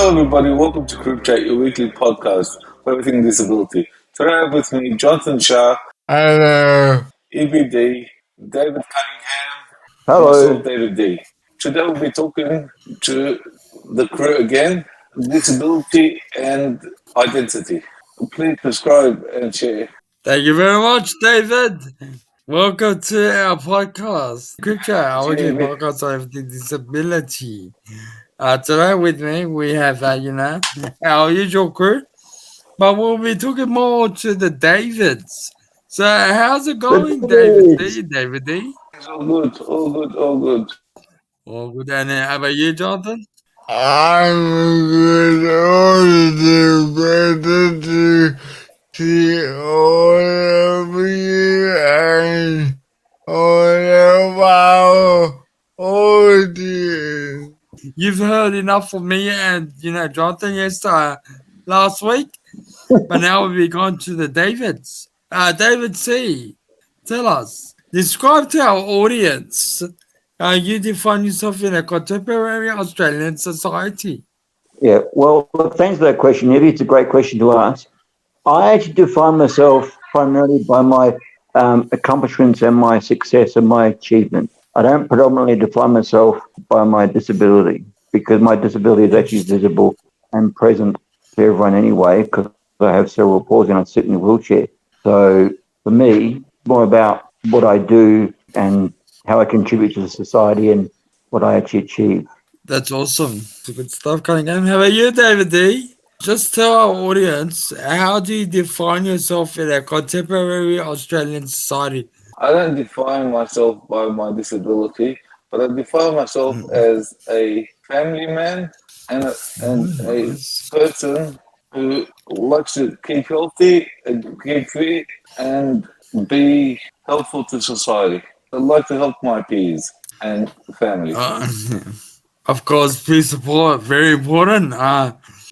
Hello, everybody. Welcome to CripChat, your weekly podcast for everything disability. Today, I have with me Jonathan Shar, Hello. Ibby D, David Cunningham, and myself, Hello. David D. Today, we'll be talking to the crew again, disability and identity. Please subscribe and share. Thank you very much, David. Welcome to our podcast, CripChat, our weekly Share. podcast of the disability. Today with me, we have, our usual crew, but we'll be talking more to the Davids. So how's it going, David D? David D? It's all good, all good, all good. All good. And how about you, Jonathan? I'm good better to see all of you and all of our audience. You've heard enough from me and, Jonathan last week, but now we've gone to the Davids. David C., tell us, describe to our audience how you define yourself in a contemporary Australian society. Yeah, well, thanks for that question, Ibby. It's a great question to ask. I actually define myself primarily by my accomplishments and my success and my achievement. I don't predominantly define myself by my disability because my disability is actually visible and present to everyone anyway because I have cerebral palsy and I sit in a wheelchair. So for me, it's more about what I do and how I contribute to the society and what I actually achieve. That's awesome. It's good stuff, Cunningham. How about you, David D? Just tell our audience, how do you define yourself in a contemporary Australian society? I don't define myself by my disability, but I define myself as a family man and a person who likes to keep healthy, and keep fit, and be helpful to society. I like to help my peers and family. Of course, peer support, very important.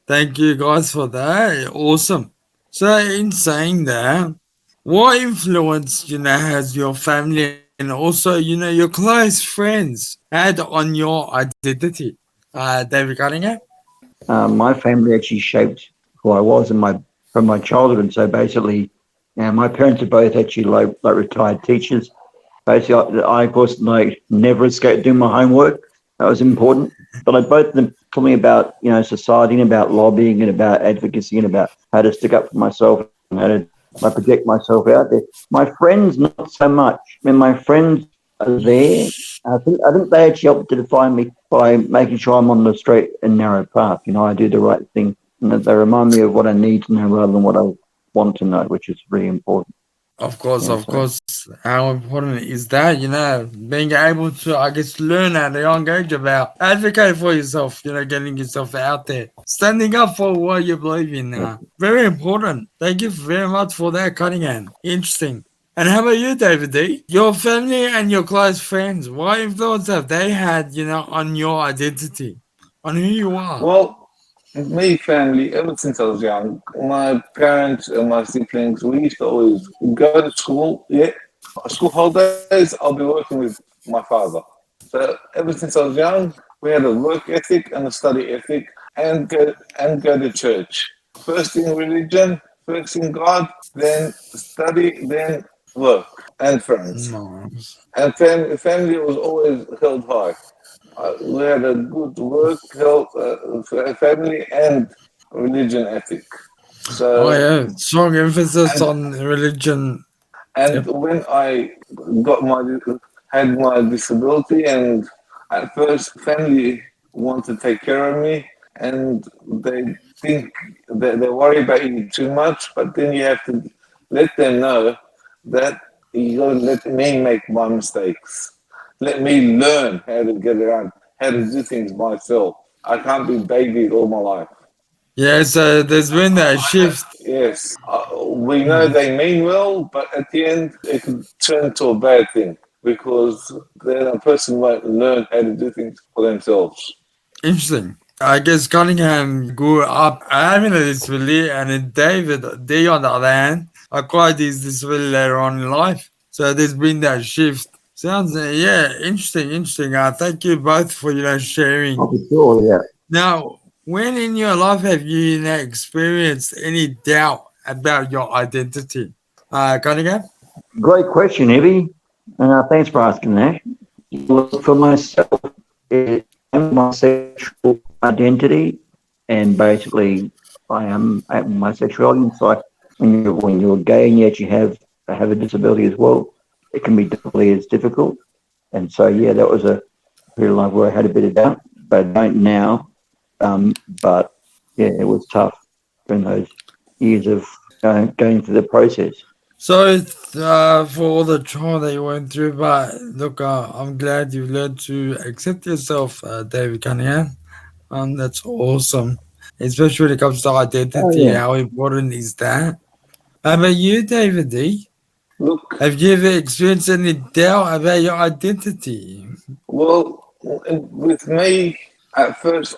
Thank you guys for that. Awesome. So, in saying that, what influence, has your family and also, your close friends had on your identity? David Cunningham? My family actually shaped who I was from my childhood. And so basically, my parents are both actually like retired teachers. Basically, I of course never escaped doing my homework. That was important. But both of them taught me about society and about lobbying and about advocacy and about how to stick up for myself and how to project myself out there. My friends, not so much. I mean, my friends are there. I think they actually helped to define me by making sure I'm on the straight and narrow path. I do the right thing, and that they remind me of what I need to know rather than what I want to know, which is really important. Of course. How important is that, being able to, I guess, learn at a young age about advocating for yourself, getting yourself out there, standing up for what you believe in. Very important. Thank you very much for that, Cunningham. Interesting. And how about you, David D? Your family and your close friends, what influence have they had, on your identity, on who you are? Well, me family, ever since I was young, my parents and my siblings, we used to always go to school. Yeah, school holidays, I'll be working with my father. So ever since I was young, we had a work ethic and a study ethic, and go to church. First in religion, first in God, then study, then work and friends. Nice. And family was always held high. We had a good work, health, family, and religion ethic. So, Oh, yeah. Strong emphasis on religion. and when I had my disability, and at first family want to take care of me, and they think that they worry about you too much, but then you have to let them know that you got to let me make my mistakes. Let me learn how to get around, how to do things myself. I can't be babied all my life. Yeah, so there's been that shift. Yes, we know they mean well, but at the end, it could turn to a bad thing because then a person won't learn how to do things for themselves. Interesting. I guess Cunningham grew up having a disability, and then David D, on the other hand, acquired his disability later on in life. So there's been that shift. Sounds, interesting. Thank you both for, sharing. Oh, for sure, yeah. Now, When in your life have you experienced any doubt about your identity? Cunningham? Great question, Ibby. Thanks for asking that. Look, for myself, it my sexual identity, and basically, I am my sexuality. So when you're gay and yet you have a disability as well, it can be doubly as difficult. And so, yeah, that was a period of life where I had a bit of doubt, but I don't now. But yeah, it was tough during those years of going through the process. So, for all the trauma that you went through, but look, I'm glad you learned to accept yourself, David Cunningham. That's awesome. Especially when it comes to Oh identity, yeah. how important is that? How about you, David D? Look, Have you ever experienced any doubt about your identity? well, with me, at first,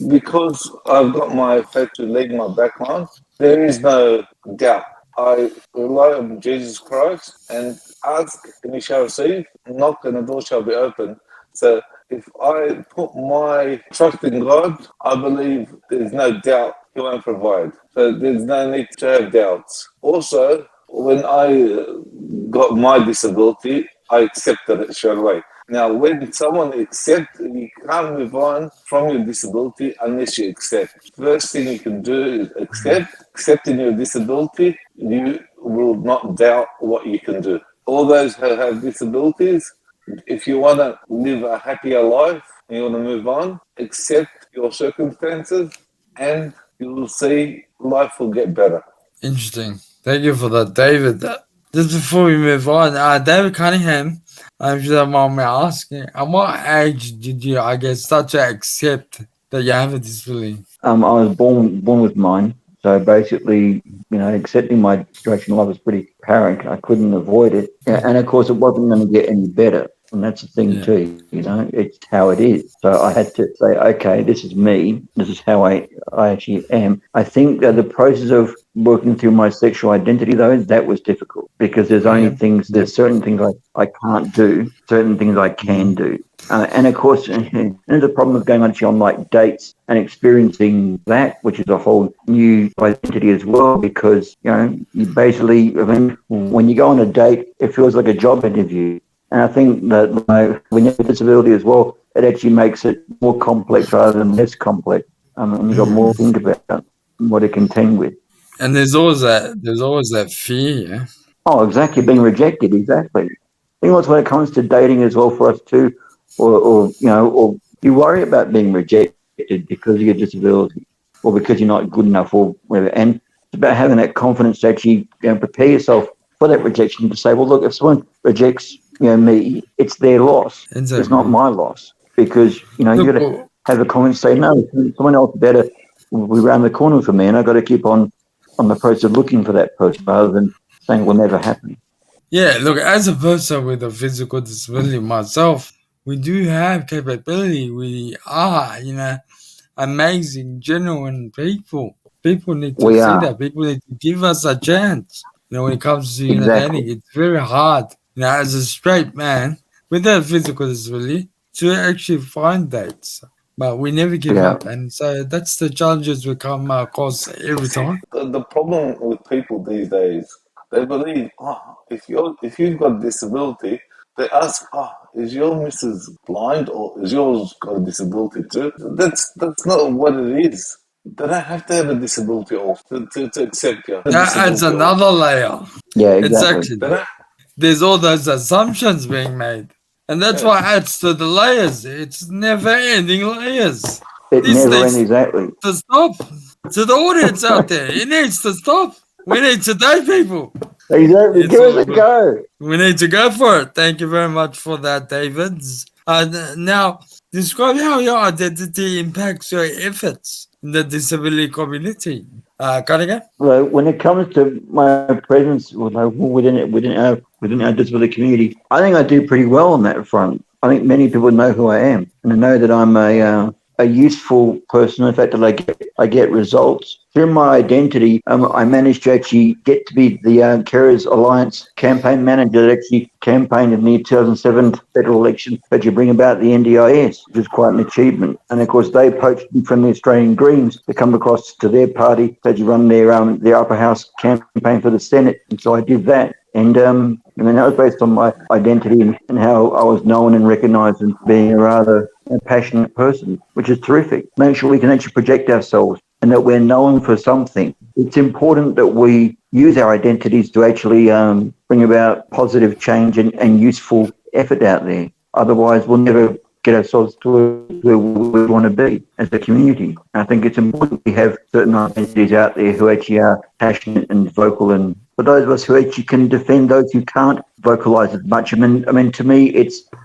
because I've got my faith to lead my background, there is no doubt. I rely on Jesus Christ and ask and you shall receive, knock and the door shall be open. So if I put my trust in God, I believe there's no doubt He won't provide. So there's no need to have doubts. Also, when I got my disability, I accepted it straight away. Now, when someone accepts, you can't move on from your disability unless you accept. First thing you can do is accept. Accepting your disability, you will not doubt what you can do. All those who have disabilities, if you want to live a happier life and you want to move on, accept your circumstances and you will see life will get better. Interesting. Thank you for that, David. Just before we move on, David Cunningham, if you don't mind me asking, at what age did you, I guess, start to accept that you have a disability? I was born with mine, so basically, accepting my situation in life was pretty apparent. I couldn't avoid it, and of course, it wasn't going to get any better. And that's the thing Yeah. too, it's how it is. So I had to say, okay, this is me. This is how I actually am. I think that the process of working through my sexual identity, though, that was difficult because there's certain things I can't do, certain things I can do. And of course, there's a problem of going on like dates and experiencing that, which is a whole new identity as well, because, you basically, when you go on a date, it feels like a job interview. And I think that when you have a disability as well, it actually makes it more complex rather than less complex. And you've got more to think about what to contend with. And there's always that fear, yeah? Oh, exactly, being rejected, exactly. I think also when it comes to dating as well for us too, or you worry about being rejected because of your disability or because you're not good enough or whatever. And it's about having that confidence to actually prepare yourself for that rejection to say, well, look, if someone rejects me, it's their loss. Exactly. It's not my loss because you got to have a confidence to say no. Someone else better will be around the corner for me, and I've got to keep on the process of looking for that person rather than saying it will never happen. Yeah, look, as a person with a physical disability myself, we do have capability. We are, amazing, genuine people. People need to We see are. that. People need to give us a chance. When it comes to Exactly. dating, it's very hard, as a straight man with a physical disability to actually find dates. But we never give up. And so that's the challenges we come across every time. The problem with people these days, they believe, if you've got a disability, they ask, is your missus blind or is yours got a disability too? That's not what it is. They don't have to have a disability to accept you. That adds another layer. Yeah, It's exactly. actually, there's all those assumptions being made. And that's what adds to the layers. It's never ending layers. It This never needs ends, exactly. to stop. To the audience out there, it needs to stop. We need to date people. Exactly. It's Give us all a good. go. We need to go for it. Thank you very much for that, David. Now, describe how your identity impacts your efforts in the disability community. Cunningham? Well, when it comes to my presence within our disability community, I think I do pretty well on that front. I think many people know who I am, and they know that I'm a useful person. In fact, that I get results through my identity. I managed to actually get to be the Carers Alliance campaign manager that actually campaigned in the 2007 federal election that you bring about the NDIS, which is quite an achievement. And of course, they poached me from the Australian Greens to come across to their party to run their upper house campaign for the Senate. And so I did that. And I mean, that was based on my identity and how I was known and recognised as being a rather passionate person, which is terrific. Make sure we can actually project ourselves and that we're known for something. It's important that we use our identities to actually bring about positive change and useful effort out there. Otherwise, we'll never get ourselves to where we want to be as a community. I think it's important we have certain identities out there who actually are passionate and vocal, and for those of us who actually can defend those who can't vocalise as much. I mean, to me,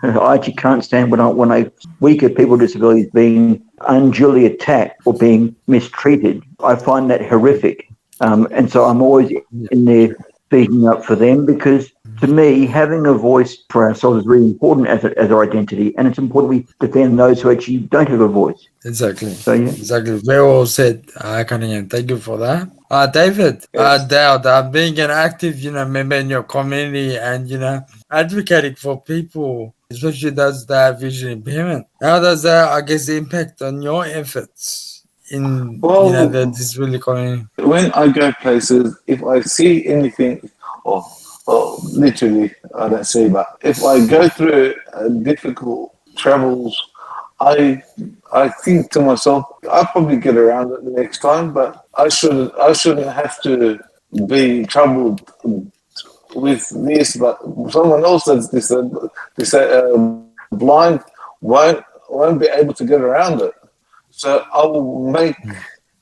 I actually can't stand when weaker people with disabilities being unduly attacked or being mistreated. I find that horrific, and so I'm always in there speaking up for them, because to me, having a voice for ourselves is really important as our identity, and it's important we defend those who actually don't have a voice. Exactly. So, yeah. Exactly. Very well said, Cunningham. Thank you for that. David, Yes. Daoud, being an active, member in your community and, advocating for people, especially those that have vision impairment, how does that, I guess, impact on your efforts in, the Well, disability community? when I go places, if I see anything, or literally, I don't see, but if I go through difficult travels, I I think to myself, I'll probably get around it the next time, but I shouldn't have to be troubled with this, but someone else that's blind won't be able to get around it. So I will make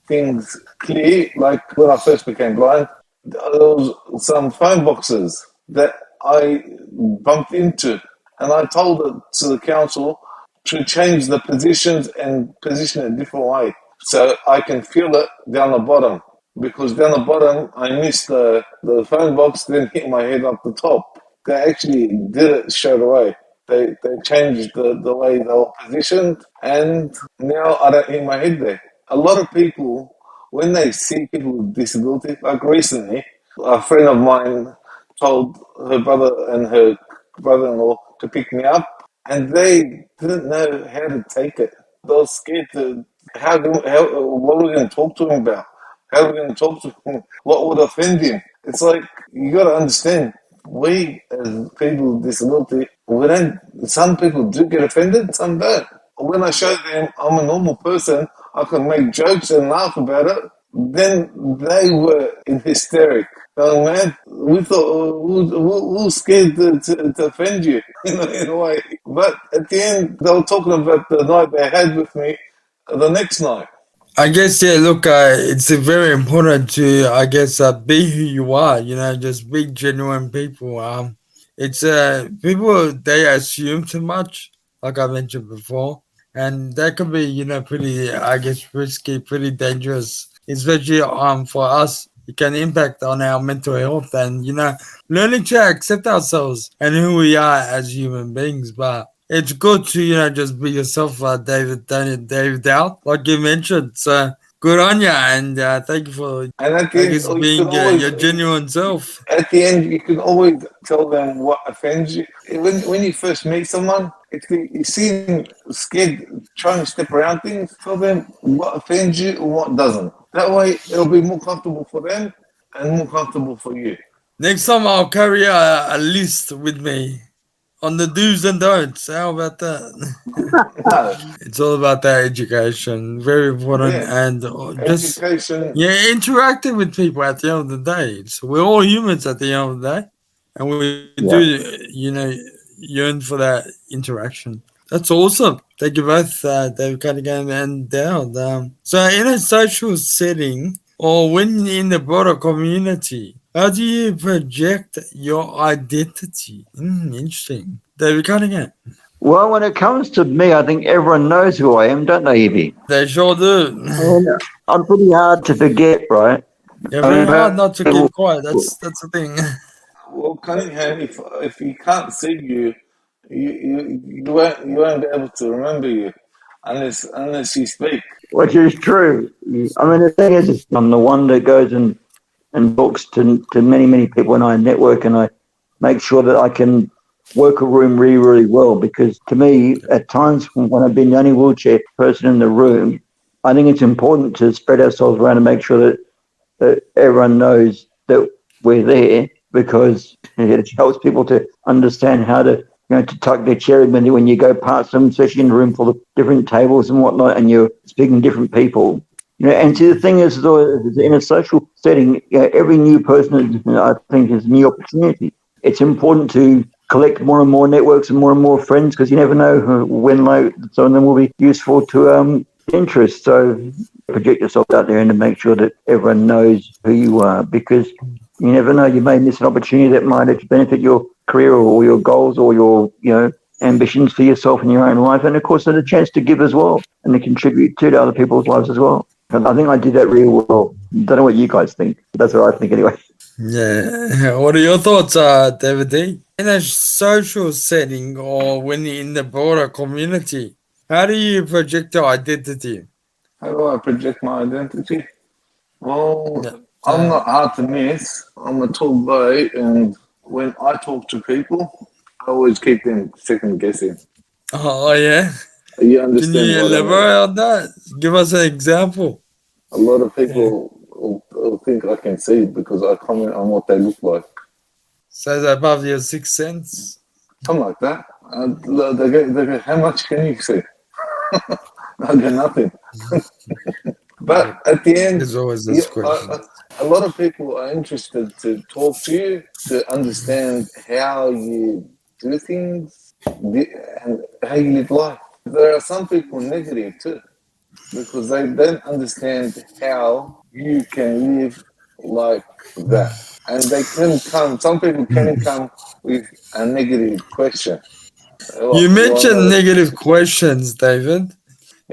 things clear. Like when I first became blind, there was some phone boxes that I bumped into, and I told it to the council to change the positions and position it a different way so I can feel it down the bottom. Because down the bottom, I missed the phone box, then hit my head up the top. They actually did it straight away. They changed the way they were positioned, and now I don't hit my head there. A lot of people, when they see people with disability, like recently, a friend of mine told her brother and her brother-in-law to pick me up, and they didn't know how to take it. They were scared to what are we going to talk to him about? How are we going to talk to him? What would offend him? It's like you got to understand. We as people with disability, we don't. Some people do get offended, some don't. When I show them I'm a normal person, I can make jokes and laugh about it. Then they were in hysteric. Oh man, we thought we were scared to offend you in a way. But at the end, they were talking about the night they had with me the next night. I guess, yeah, look, it's very important to, I guess, be who you are, just be genuine people. It's, people, they assume too much, like I mentioned before, and that can be, pretty, I guess, risky, pretty dangerous, especially, for us. It can impact on our mental health and, learning to accept ourselves and who we are as human beings. But it's good to, just be yourself, David Dow, like you mentioned. So good on you, and thank you for, And at the I end, guess, you can being always your genuine self. at the end, you can always tell them what offends you. When you first meet someone, if you seem scared trying to step around things, tell them what offends you and what doesn't. That way, it'll be more comfortable for them and more comfortable for you. Next time, I'll carry a list with me on the do's and don'ts. How about that? No, It's all about that education, very important, yeah, and just education, interacting with people at the end of the day. So we're all humans at the end of the day, and we do, Yeah. yearn for that interaction. That's awesome. Thank you both, David Cunningham and Dowd. So, in a social setting or when in the broader community, how do you project your identity? Interesting. David Cunningham. Well, when it comes to me, I think everyone knows who I am, don't they, Ibby? They sure do. And I'm pretty hard to forget, right? Yeah, I very mean, hard not to people, keep quiet. That's the thing. well, Cunningham, if he can't see you, you won't be able to remember you. unless you speak. Which is true. I mean, the thing is, I'm the one that goes and talks to many, many people, and I network and I make sure that I can work a room really, really well. Because to me, at times when I've been the only wheelchair person in the room, I think it's important to spread ourselves around and make sure that everyone knows that we're there, because it helps people to understand how to, to tuck their chair in when you go past them, especially in a room full of different tables and whatnot, and you're speaking to different people. And see, the thing is, though, in a social setting, every new person, I think, is a new opportunity. It's important to collect more and more networks and more friends, because you never know when some of them will be useful to interest. So project yourself out there and to make sure that everyone knows who you are, because you never know, you may miss an opportunity that might actually benefit your career or your goals or your ambitions for yourself in your own life. And of course, there's a chance to give as well and to contribute to other people's lives as well. And I think I did that really well. Don't know what you guys think, but that's what I think anyway. Yeah. What are your thoughts, David D? In a social setting or when in the broader community, how do you project your identity? How do I project my identity? Well, Yeah. I'm not hard to miss. I'm a tall boy, and when I talk to people, I always keep them second guessing. Oh, yeah. You Can understand you what I mean? elaborate on that? Give us an example. A lot of Yeah. people will think I can see because I comment on what they look like. So it's above your sixth sense. Something like that. They go, how much can you see? I go, nothing. But at the end, There's always this question. a lot of people are interested to talk to you, to understand how you do things and how you live life. There are some people negative too, because they don't understand how you can live like that. And they can come, some people can come with a negative question. You mentioned Well, negative questions, David.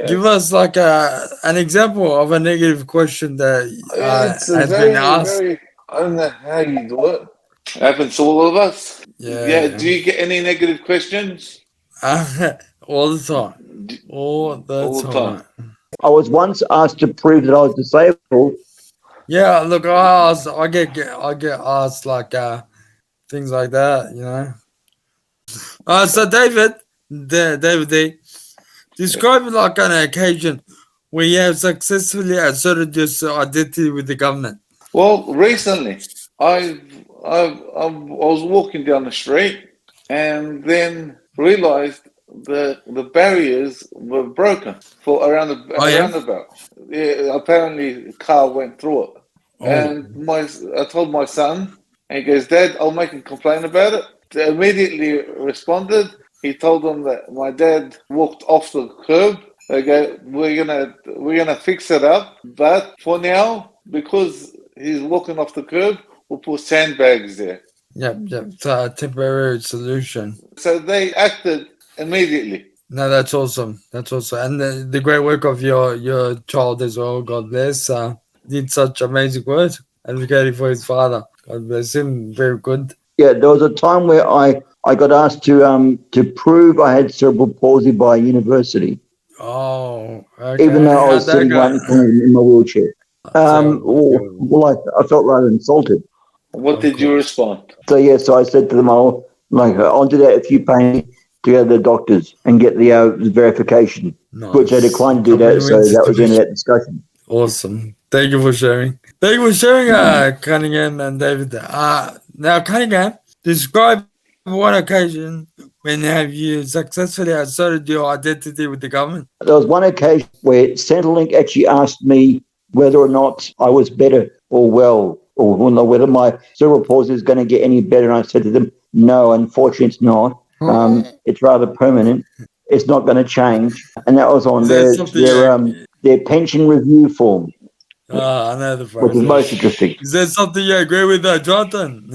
Give yes. us like an example of a negative question that It's a has been very, asked. very, I don't know how you do it. Happens to all of us. Yeah. Yeah. Do you get any negative questions? All the time. All the All the time. time. I was once asked to prove that I was disabled. Yeah, look, I get asked like things like that, you know. So David, David D, describe like an occasion where you have successfully asserted your identity with the government. Well, recently, I was walking down the street and then realized the barriers were broken for around the Oh yeah. roundabout. Yeah, apparently, a car went through it, Oh. and I told my son, and he goes, "Dad, I'll make a complaint about it." They immediately responded. He told them that my dad walked off the curb. They go, we're gonna fix it up, but for now, because he's walking off the curb, we'll put sandbags there. Yep. It's a temporary solution. So they acted immediately. No, that's awesome. That's awesome. And the great work of your child as well. God bless. Did such amazing work advocating for his father. God bless him. Very good. Yeah, there was a time where I got asked to prove I had cerebral palsy by university, Oh, okay. even though I How'd was that sitting right in go? front of him in my wheelchair. Terrible. Well, I felt rather insulted. What did you respond? So I said to them, I'll do that if you pay me to go to the doctors and get the verification, Nice. which they declined to do that. So that was the end of that discussion. Awesome. Thank you for sharing. Thank you for sharing, Cunningham and David. Now, Cunningham, describe one occasion when have you successfully asserted your identity with the government. There was one occasion where Centrelink actually asked me whether or not I was better or well, or whether my cerebral palsy is going to get any better. And I said to them, no, unfortunately, it's not. It's rather permanent. It's not going to change. And that was on their pension review form, I know the which is process. most interesting. Is there something you agree with, Jonathan?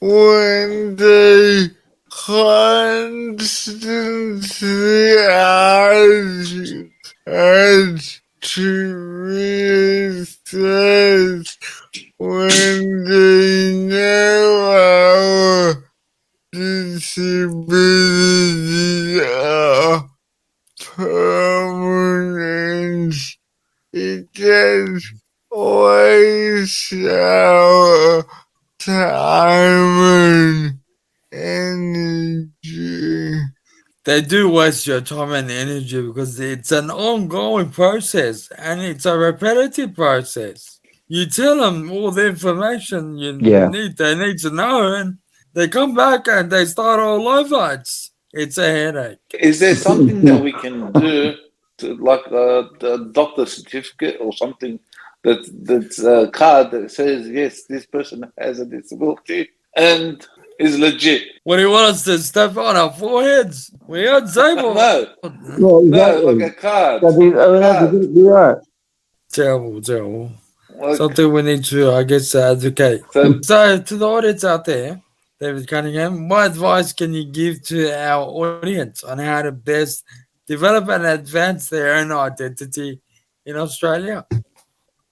When they constantly ask to reassess when they know our disability disabilities are permanent. It just always our time and energy. They do waste your time and energy because it's an ongoing process and it's a repetitive process. You tell them all the information Yeah. they need to know, and they come back and they start all over. It's a headache. Is there something that we can do, to, like the doctor certificate or something, that's a card that says yes, this person has a disability and is legit? What do you want us to step on our foreheads? We are disabled. No, Yeah, no, like exactly. a card. That'd be right. Terrible. Like, Something we need to, I guess, advocate. so So, to the audience out there, David Cunningham, what advice can you give to our audience on how to best develop and advance their own identity in Australia?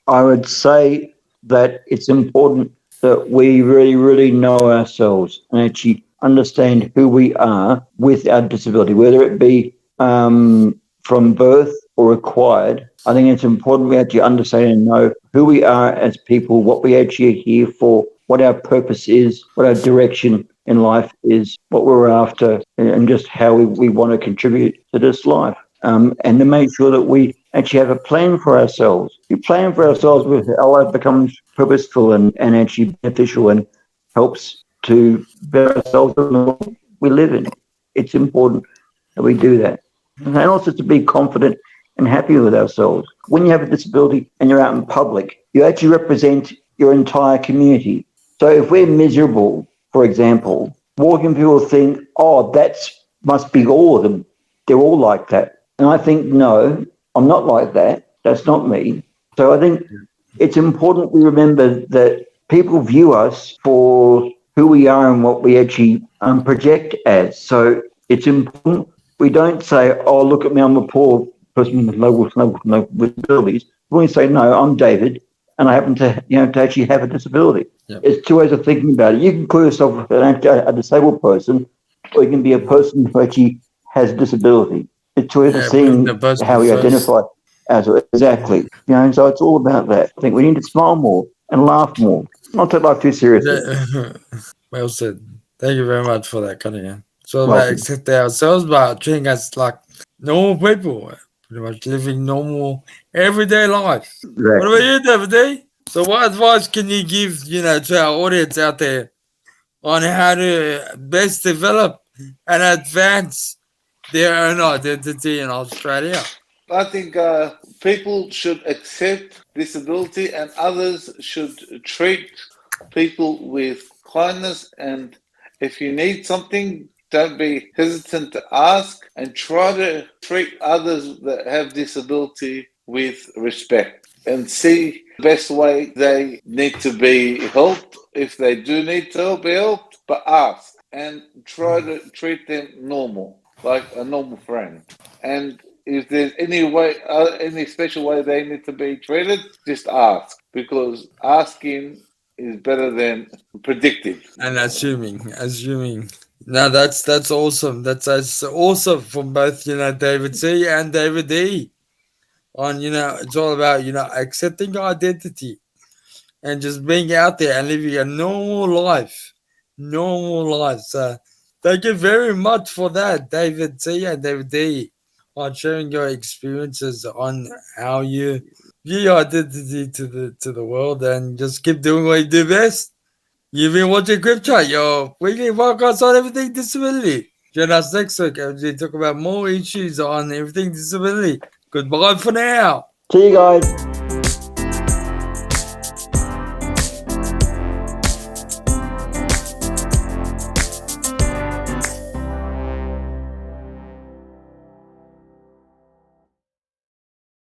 I would say that it's important that we really, really know ourselves and actually understand who we are with our disability, whether it be from birth or acquired. I think it's important we actually understand and know who we are as people, what we actually are here for, what our purpose is, what our direction in life is, what we're after, and just how we want to contribute to this life. And to make sure that we actually have a plan for ourselves. We plan for ourselves with our life becomes purposeful and actually beneficial and helps to better ourselves in the world we live in. It's important that we do that. And also to be confident and happy with ourselves. When you have a disability and you're out in public, you actually represent your entire community. So if we're miserable, for example, walking people think, oh, must be all of them. They're all like that. And I think, no, I'm not like that. That's not me. So I think it's important we remember that people view us for who we are and what we actually project as. So it's important we don't say, oh, look at me, I'm a poor person with no disabilities. We say, no, I'm David, and I happen to actually have a disability. Yep. It's two ways of thinking about it. You can call yourself a disabled person, or you can be a person who actually has a disability. It's two ways of seeing how we identify as exactly. So it's all about that. I think we need to smile more and laugh more, not take life too seriously. Well said. Thank you very much for that, Cunningham. So about accepting ourselves, but treating us like normal people, pretty much living normal everyday life. Exactly. What about you, David D? So what advice can you give, to our audience out there on how to best develop and advance their own identity in Australia? I think people should accept disability and others should treat people with kindness, and if you need something, don't be hesitant to ask and try to treat others that have disability with respect and see the best way they need to be helped. If they do need to be helped, but ask and try to treat them normal, like a normal friend. And if there's any special way they need to be treated, just ask, because asking is better than predicting. And assuming. No, that's awesome. That's awesome from both David C and David D. On it's all about accepting your identity and just being out there and living a normal life. So thank you very much for that, David C and David D, on sharing your experiences on how you view your identity to the world, and just keep doing what you do best. You've been watching CripChat, your weekly podcast on everything disability. Join us next week as we talk about more issues on everything disability. Goodbye for now. See you guys.